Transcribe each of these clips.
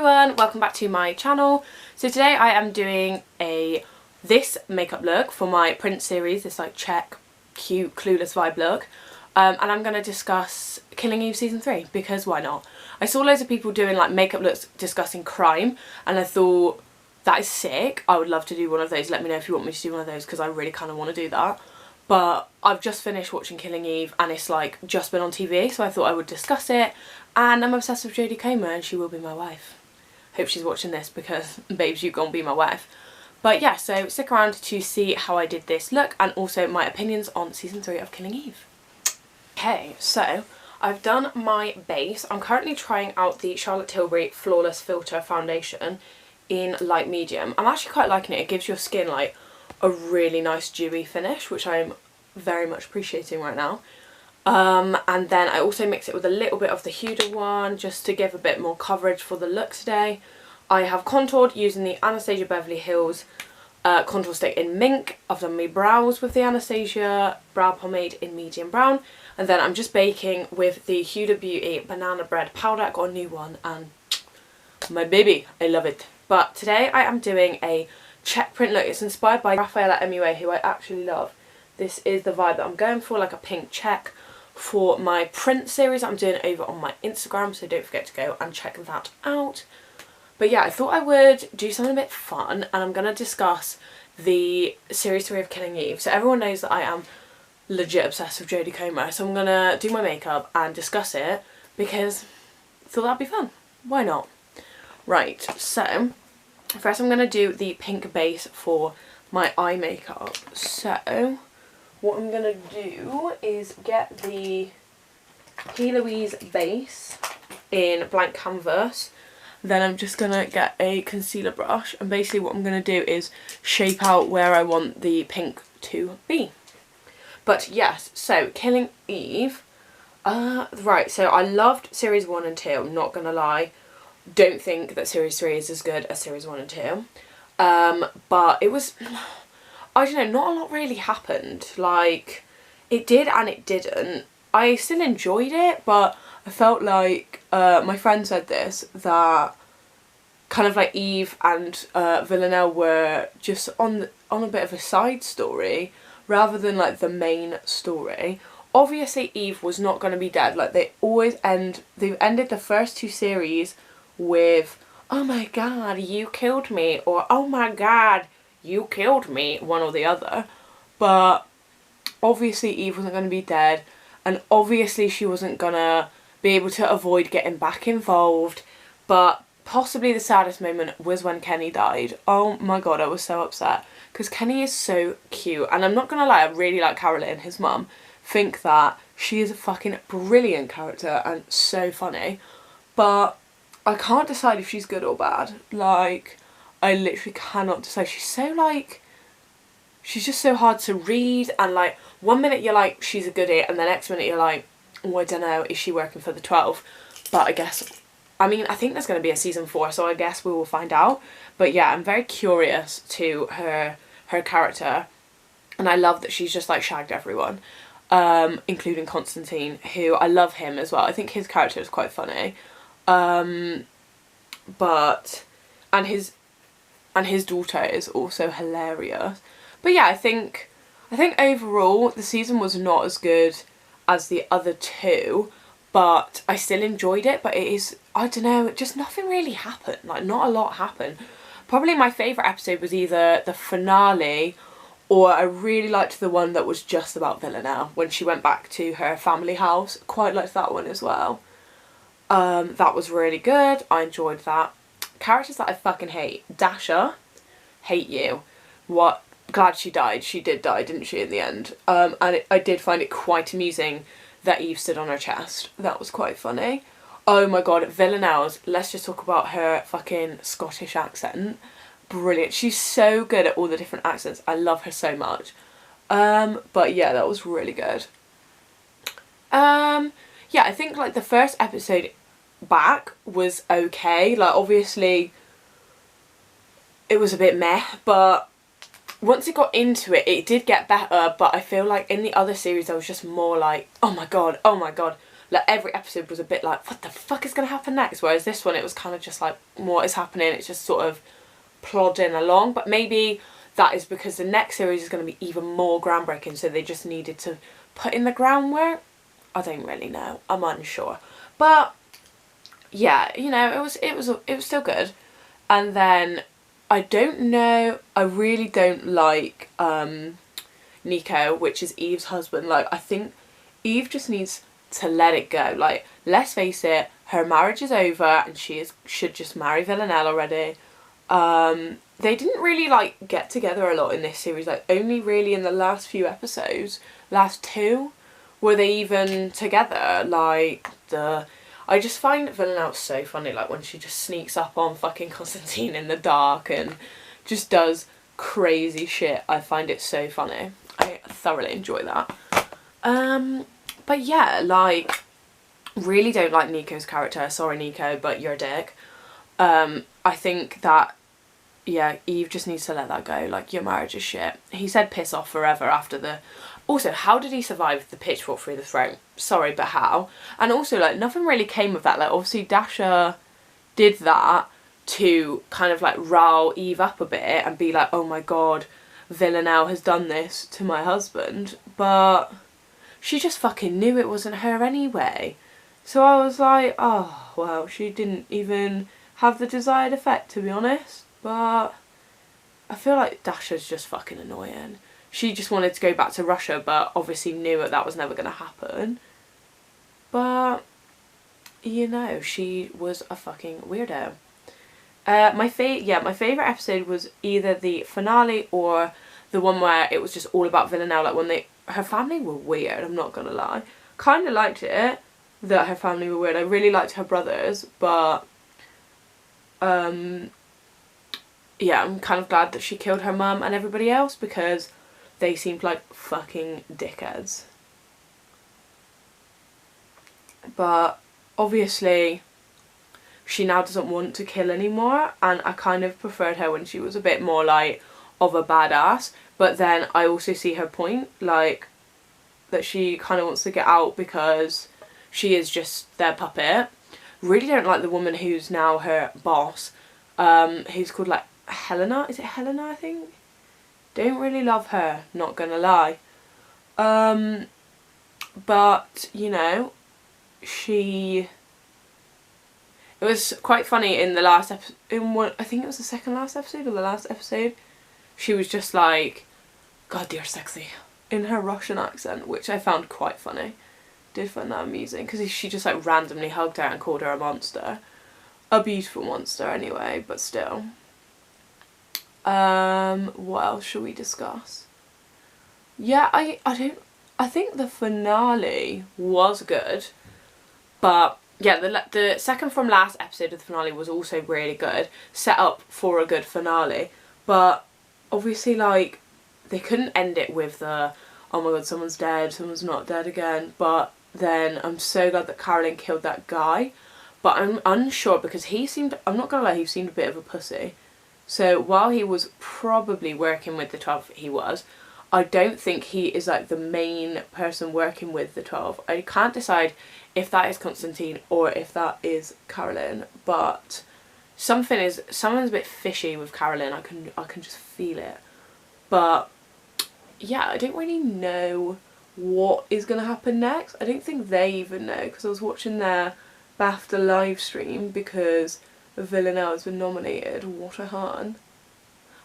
everyone, welcome back to my channel. So today I am doing this makeup look for my print series, this like check, cute, clueless vibe look. And I'm going to discuss Killing Eve season 3 because why not? I saw loads of people doing like makeup looks discussing crime and I thought that is sick. I would love to do one of those. Let me know if you want me to do one of those because I really kind of want to do that. But I've just finished watching Killing Eve and it's like just been on TV, so I thought I would discuss it. And I'm obsessed with Jodie and she will be my wife. Hope she's watching this because babes, you gonna be my wife. But yeah, so stick around to see how I did this look and also my opinions on season 3 of Killing Eve. Okay, so I've done my base. I'm currently trying out the Charlotte Tilbury Flawless Filter Foundation in light medium. I'm actually quite liking it. It gives your skin like a really nice dewy finish, which I'm very much appreciating right now. And then I also mix it with a little bit of the Huda one just to give a bit more coverage for the look today. I have contoured using the Anastasia Beverly Hills contour stick in Mink. I've done my brows with the Anastasia brow pomade in medium brown, and then I'm just baking with the Huda Beauty banana bread powder. I got a new one and my baby, I love it. But today I am doing a check print look. It's inspired by Rafaela MUA, who I actually love. This is the vibe that I'm going for, like a pink check for my print series I'm doing over on my Instagram, so don't forget to go and check that out. But yeah, I thought I would do something a bit fun and I'm going to discuss the series 3 of Killing Eve. So everyone knows that I am legit obsessed with Jodie Comer, so I'm going to do my makeup and discuss it because I thought that'd be fun. Why not? Right, so first I'm going to do the pink base for my eye makeup. So what I'm going to do is get the P. Louise base in blank canvas. Then I'm just going to get a concealer brush and basically what I'm going to do is shape out where I want the pink to be. But yes, so Killing Eve. Right, so I loved series 1 and 2, I'm not going to lie. Don't think that series 3 is as good as series 1 and 2. But it was, I don't know, not a lot really happened. Like, it did and it didn't. I still enjoyed it, but I felt like, my friend said this, that kind of like Eve and Villanelle were just on a bit of a side story rather than like the main story. Obviously Eve was not going to be dead. Like they've ended the first 2 series with, oh my god, you killed me, or oh my god, you killed me, one or the other. But obviously Eve wasn't going to be dead, and obviously she wasn't going to be able to avoid getting back involved. But possibly the saddest moment was when Kenny died. Oh my god, I was so upset because Kenny is so cute, and I'm not going to lie, I really like Carolyn, his mum. Think that she is a fucking brilliant character and so funny, but I can't decide if she's good or bad. Like, I literally cannot decide. She's so like, she's just so hard to read, and like one minute you're like she's a goodie and the next minute you're like, oh, I don't know, is she working for the 12? But I guess, I mean, I think there's going to be a season 4, so I guess we will find out. But yeah, I'm very curious to her character, and I love that she's just like shagged everyone, including Constantine, who I love him as well. I think his character is quite funny. But his daughter is also hilarious. But yeah, I think overall the season was not as good as the other 2, but I still enjoyed it. But it is, I don't know, just nothing really happened. Like, not a lot happened. Probably my favourite episode was either the finale, or I really liked the one that was just about Villanelle when she went back to her family house. Quite liked that one as well. That was really good. I enjoyed that. Characters that I fucking hate. Dasha, hate you. What? Glad she died. She did die, didn't she, in the end? And I did find it quite amusing that Eve stood on her chest. That was quite funny. Oh my god, Villanelle's, let's just talk about her fucking Scottish accent. Brilliant. She's so good at all the different accents. I love her so much. But yeah, that was really good. Yeah, I think like the first episode back was okay. Like, obviously it was a bit meh, but once it got into it, it did get better. But I feel like in the other series I was just more like, oh my god, like every episode was a bit like, what the fuck is going to happen next? Whereas this one, it was kind of just like, what is happening? It's just sort of plodding along. But maybe that is because the next series is going to be even more groundbreaking, so they just needed to put in the groundwork. I don't really know. I'm unsure. But yeah, you know, it was still good. And then I don't know, I really don't like Nico, which is Eve's husband. Like, I think Eve just needs to let it go. Like, let's face it, her marriage is over and should just marry Villanelle already. They didn't really like get together a lot in this series, like only really in the last few episodes, last two, were they even together. Like, I just find Villanelle so funny, like when she just sneaks up on fucking Constantine in the dark and just does crazy shit. I find it so funny. I thoroughly enjoy that. But yeah, like, really don't like Nico's character. Sorry, Nico, but you're a dick. I think that, yeah, Eve just needs to let that go. Like, your marriage is shit. He said piss off forever after the... Also, how did he survive the pitchfork through the throat? Sorry, but how? And also, like, nothing really came of that. Like, obviously, Dasha did that to kind of, like, rile Eve up a bit and be like, oh my god, Villanelle has done this to my husband. But she just fucking knew it wasn't her anyway. So I was like, oh, well, she didn't even have the desired effect, to be honest. But I feel like Dasha's just fucking annoying. She just wanted to go back to Russia, but obviously knew that was never going to happen. But, you know, she was a fucking weirdo. My favourite episode was either the finale or the one where it was just all about Villanelle. Like, when her family were weird, I'm not going to lie. Kind of liked it that her family were weird. I really liked her brothers, but yeah, I'm kind of glad that she killed her mum and everybody else, because they seemed like fucking dickheads. But obviously she now doesn't want to kill anymore, and I kind of preferred her when she was a bit more like of a badass. But then I also see her point, like, that she kind of wants to get out because she is just their puppet. Really don't like the woman who's now her boss, who's called like Helena. Is it Helena, I think? Don't really love her, not gonna lie. But, you know, it was quite funny in the last episode, I think it was the second last episode or the last episode, she was just like, God, you're sexy, in her Russian accent, which I found quite funny. Did find that amusing, because she just like randomly hugged her and called her a monster. A beautiful monster anyway, but still. What else shall we discuss? Yeah, I think the finale was good, but yeah, the second from last episode of the finale was also really good, set up for a good finale. But obviously, like, they couldn't end it with the, oh my god, someone's dead, someone's not dead again. But then I'm so glad that Carolyn killed that guy, but I'm unsure because I'm not gonna lie, he seemed a bit of a pussy. So while he was probably working with the 12, I don't think he is like the main person working with the 12. I can't decide if that is Constantine or if that is Carolyn, but someone's a bit fishy with Carolyn. I can just feel it. But yeah, I don't really know what is going to happen next. I don't think they even know, because I was watching their BAFTA live stream because Villanelle has been nominated. What a hun.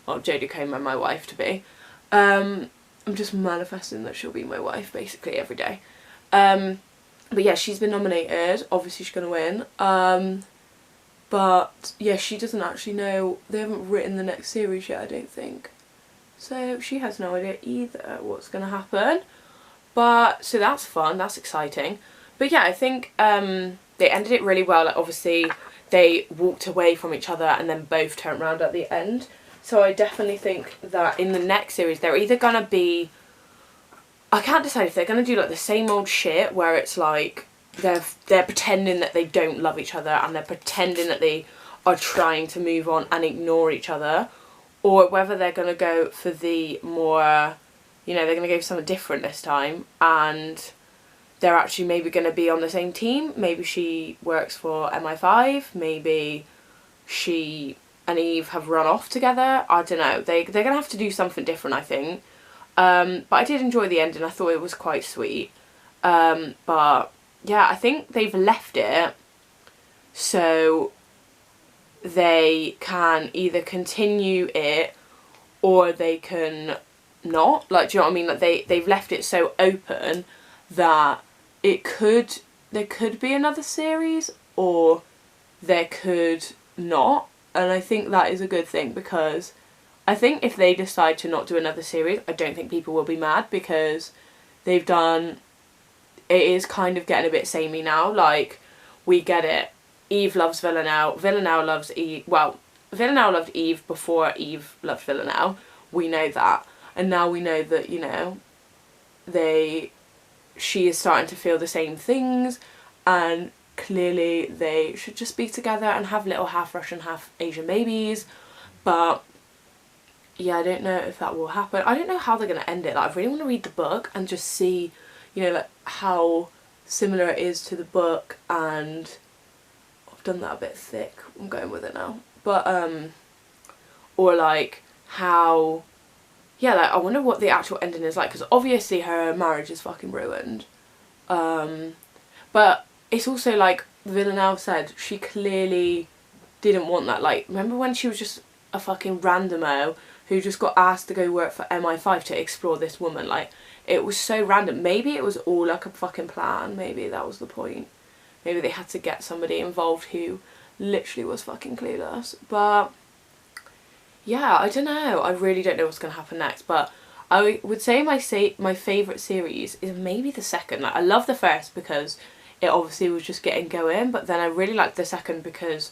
Well, Jodie came by my wife to be. I'm just manifesting that she'll be my wife basically every day. But yeah, she's been nominated. Obviously she's going to win. But yeah, she doesn't actually know. They haven't written the next series yet, I don't think. So she has no idea either what's going to happen. But, so that's fun, that's exciting. But yeah, I think they ended it really well. Like, obviously they walked away from each other and then both turned around at the end. So I definitely think that in the next series they're either going to be... I can't decide if they're going to do like the same old shit where it's like they're pretending that they don't love each other and they're pretending that they are trying to move on and ignore each other, or whether they're going to go for the more, you know, they're going to go for something different this time and they're actually maybe going to be on the same team. Maybe she works for MI5, maybe she and Eve have run off together. I don't know. They're going to have to do something different, I think. But I did enjoy the ending. I thought it was quite sweet. But yeah, I think they've left it so they can either continue it or they can not. Like, do you know what I mean? Like, they've left it so open that there could be another series or there could not. And I think that is a good thing, because I think if they decide to not do another series, I don't think people will be mad, because it is kind of getting a bit samey now. Like, we get it. Eve loves Villanelle. Villanelle loves Eve. Well, Villanelle loved Eve before Eve loved Villanelle. We know that. And now we know that, you know, she is starting to feel the same things, and clearly they should just be together and have little half Russian, half Asian babies. But yeah, I don't know if that will happen. I don't know how they're going to end it. Like, I really want to read the book and just see, you know, like, how similar it is to the book. And I've done that a bit thick. I'm going with it now. But, or like how, yeah, like, I wonder what the actual ending is like, because obviously her marriage is fucking ruined. But it's also like Villanelle said, she clearly didn't want that. Like, remember when she was just a fucking randomo who just got asked to go work for MI5 to explore this woman? Like, it was so random. Maybe it was all like a fucking plan. Maybe that was the point. Maybe they had to get somebody involved who literally was fucking clueless. But yeah, I don't know. I really don't know what's going to happen next. But I would say my favourite series is maybe the second. Like, I love the first because it obviously was just getting going. But then I really liked the second because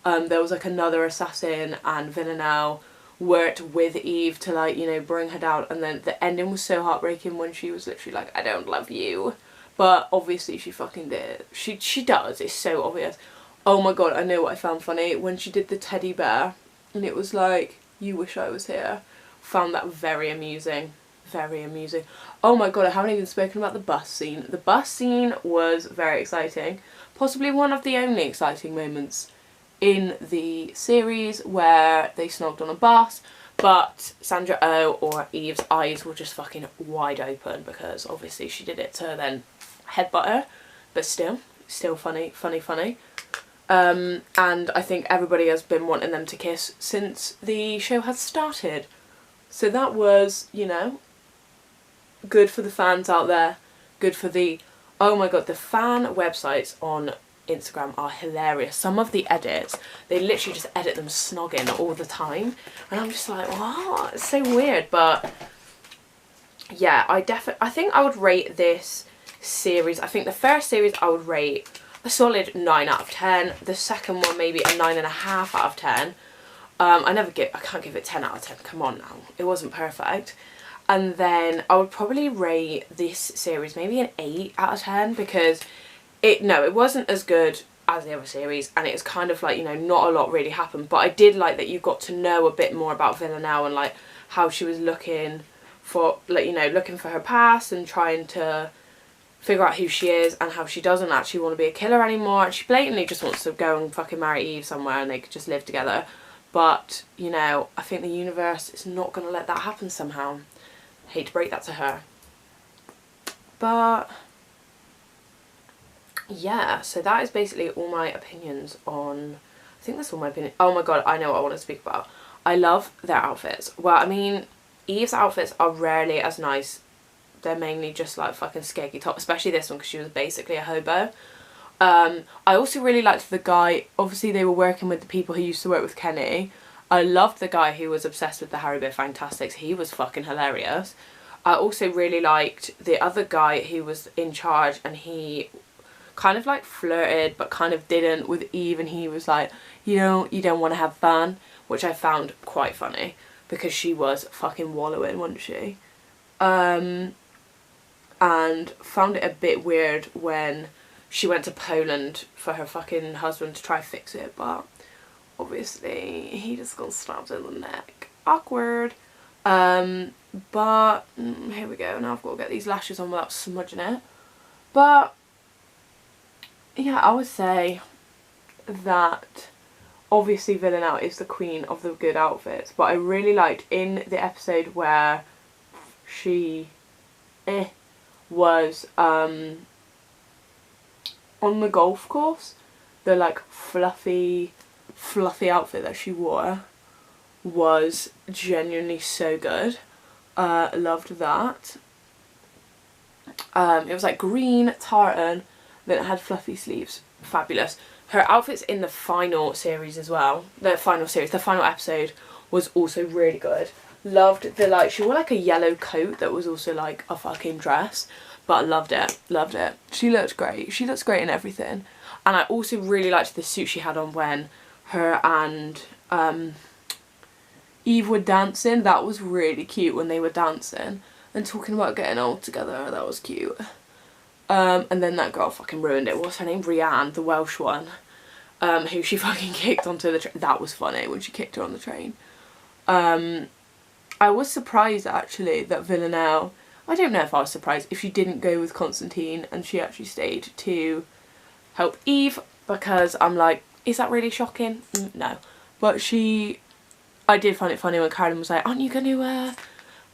there was like another assassin, and Villanelle worked with Eve to, like, you know, bring her down. And then the ending was so heartbreaking when she was literally like, I don't love you. But obviously she fucking did. She does. It's so obvious. Oh my god, I know what I found funny. When she did the teddy bear and it was like, you wish I was here. Found that very amusing. Very amusing. Oh my god, I haven't even spoken about the bus scene. The bus scene was very exciting. Possibly one of the only exciting moments in the series, where they snogged on a bus. But Sandra Oh, or Eve's, eyes were just fucking wide open, because obviously she did it to then headbutt her. But still funny. And I think everybody has been wanting them to kiss since the show has started. So that was, you know, good for the fans out there. Good for the... Oh my god, the fan websites on Instagram are hilarious. Some of the edits, they literally just edit them snogging all the time. And I'm just like, what? It's so weird. But yeah, I think I would rate this series. I think the first series I would rate a solid 9 out of 10. The second one maybe a 9.5 out of 10. I can't give it 10 out of 10. Come on now. It wasn't perfect. And then I would probably rate this series maybe an 8 out of 10, because it wasn't as good as the other series, and it was kind of like, you know, not a lot really happened. But I did like that you got to know a bit more about Villanelle, and like how she was looking for, like, you know, looking for her past and trying to figure out who she is, and how she doesn't actually want to be a killer anymore, and she blatantly just wants to go and fucking marry Eve somewhere and they could just live together. But, you know, I think the universe is not going to let that happen somehow. Hate to break that to her. But yeah, so that is basically all my opinions on... I think that's all my opinion. Oh my god, I know what I want to speak about. I love their outfits. Well, I mean, Eve's outfits are rarely as nice. They're mainly just like fucking skeggy top, especially this one because she was basically a hobo. I also really liked the guy. Obviously they were working with the people who used to work with Kenny. I loved the guy who was obsessed with the Haribo Fantastics. He was fucking hilarious. I also really liked the other guy who was in charge, and he kind of like flirted but kind of didn't with Eve, and he was like, you don't want to have fun, which I found quite funny because she was fucking wallowing, wasn't she? And found it a bit weird when she went to Poland for her fucking husband to try fix it, but obviously he just got stabbed in the neck. Awkward. But here we go. Now I've got to get these lashes on without smudging it. But yeah, I would say that obviously Villanelle is the queen of the good outfits, but I really liked in the episode where she was on the golf course, the like fluffy outfit that she wore was genuinely so good. Loved that. It was like green tartan, then it had fluffy sleeves. Fabulous. Her outfits in the final series as well, the final episode was also really good. Loved the like, she wore like a yellow coat that was also like a fucking dress, but I loved it. She looked great. She looks great in everything. And I also really liked the suit she had on when her and Eve were dancing. That was really cute when they were dancing and talking about getting old together. That was cute. And then that girl fucking ruined it. What's her name? Rianne, the Welsh one, who she fucking kicked onto the train. That was funny when she kicked her on the train. I was surprised actually that Villanelle, I don't know if I was surprised if she didn't go with Constantine and she actually stayed to help Eve, because I'm like, is that really shocking? No. But I did find it funny when Carolyn was like, aren't you going to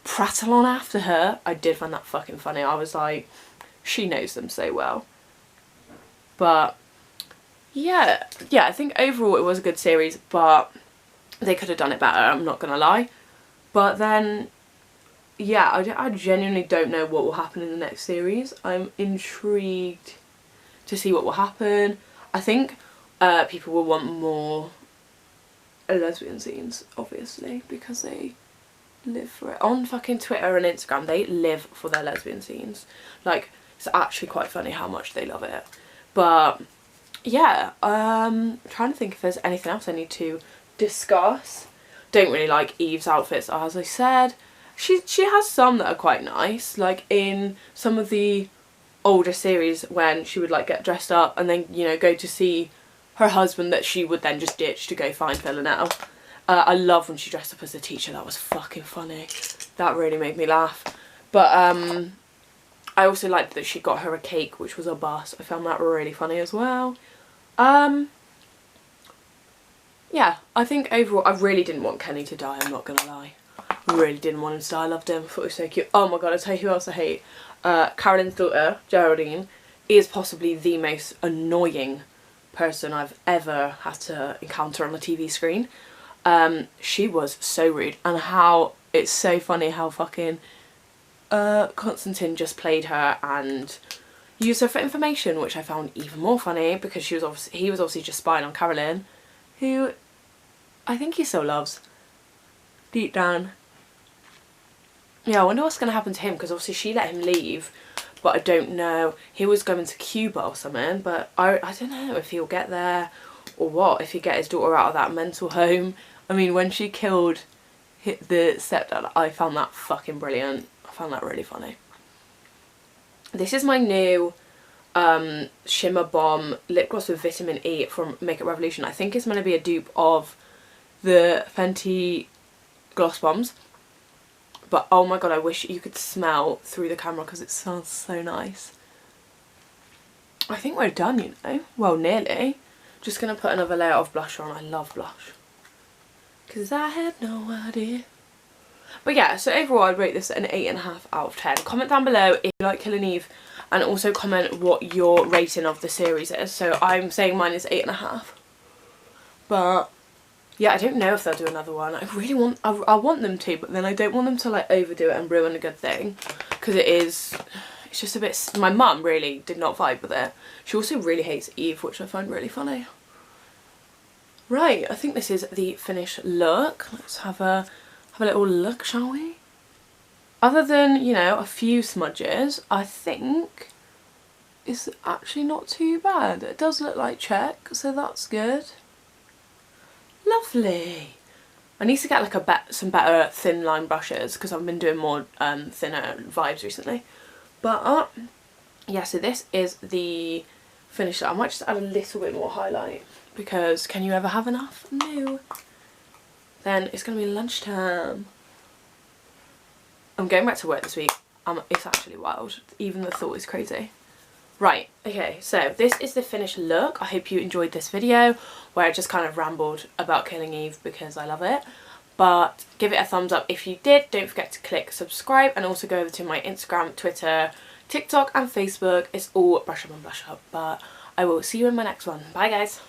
prattle on after her? I did find that fucking funny. I was like, she knows them so well. But yeah, I think overall it was a good series, but they could have done it better, I'm not gonna lie. But then, yeah, I genuinely don't know what will happen in the next series. I'm intrigued to see what will happen. I think people will want more lesbian scenes, obviously, because they live for it. On fucking Twitter and Instagram, they live for their lesbian scenes. Like, it's actually quite funny how much they love it. But yeah, I'm trying to think if there's anything else I need to discuss. Don't really like Eve's outfits, as I said. She has some that are quite nice, like in some of the older series when she would like get dressed up and then, you know, go to see her husband that she would then just ditch to go find Villanelle. I love when she dressed up as a teacher. That was fucking funny. That really made me laugh. But I also liked that she got her a cake, which was a bus. I found that really funny as well. Yeah, I think overall I really didn't want Kenny to die, I'm not gonna lie. Really didn't want him to die. I loved him. I thought he was so cute. Oh my god, I'll tell you who else I hate. Carolyn's daughter, Geraldine, is possibly the most annoying person I've ever had to encounter on a TV screen. She was so rude, and how it's so funny how fucking Constantine just played her and used her for information, which I found even more funny because he was obviously just spying on Carolyn, who I think he still loves deep down. Yeah, I wonder what's going to happen to him, because obviously she let him leave, but I don't know. He was going to Cuba or something, but I don't know if he'll get there or what, if he get his daughter out of that mental home. I mean, when she killed the stepdad, I found that fucking brilliant. I found that really funny. This is my new Shimmer Bomb lip gloss with vitamin E from Makeup Revolution. I think it's going to be a dupe of the Fenty gloss bombs. But oh my god, I wish you could smell through the camera because it smells so nice. I think we're done, you know. Well, nearly. Just going to put another layer of blusher on. I love blush. Because I had no idea. But yeah, so overall I'd rate this an 8.5 out of 10. Comment down below if you like Killing Eve, and also comment what your rating of the series is. So I'm saying mine is 8.5. But yeah, I don't know if they'll do another one. I really want, I want them to, but then I don't want them to like overdo it and ruin a good thing. Because it's just a bit, my mum really did not vibe with it. She also really hates Eve, which I find really funny. Right, I think this is the finished look. Let's have a little look, shall we? Other than, you know, a few smudges, I think it's actually not too bad. It does look like check, so that's good. Lovely. I need to get like some better thin line brushes because I've been doing more thinner vibes recently. But yeah, so this is the finished look. I might just add a little bit more highlight because can you ever have enough? No. Then it's going to be lunchtime. I'm going back to work this week. It's actually wild. Even the thought is crazy. Right, okay, so this is the finished look. I hope you enjoyed this video where I just kind of rambled about Killing Eve because I love it. But give it a thumbs up if you did. Don't forget to click subscribe and also go over to my Instagram, Twitter, TikTok and Facebook. It's all Brush Up and Blush Up. But I will see you in my next one. Bye guys.